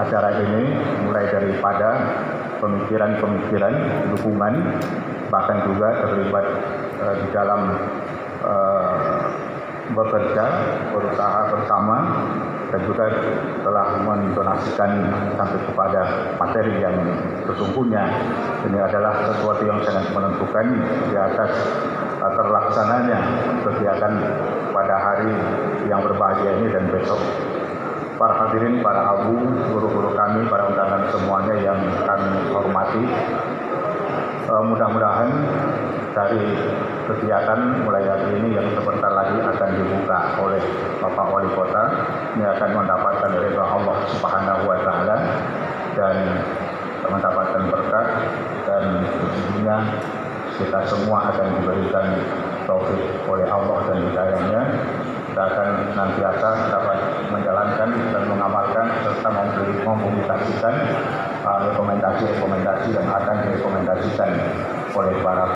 acara ini, mulai daripada pemikiran-pemikiran, dukungan, bahkan juga terlibat di dalam bekerja, berusaha bersama, dan juga telah mendonasikan sampai kepada materi yang sesungguhnya ini adalah sesuatu yang sangat menentukan di atas terlaksananya kegiatan pada hari yang berbahagia ini dan besok. Para hadirin, para abu, guru-guru kami, para undangan semuanya yang kami hormati, mudah-mudahan dari kegiatan mulai hari ini yang sebentar lagi akan dibuka oleh Bapak Wali Kota, ini akan mendapatkan ridha Allah Subhanahu wa Ta'ala dan mendapatkan berkat, dan sesungguhnya kita semua akan diberikan taufik oleh Allah dan hidayahnya. Kita akan nantiasa dapat menjalankan dan mengamalkan serta mempublikasikan rekomendasi-rekomendasi yang akan direkomendasikan oleh para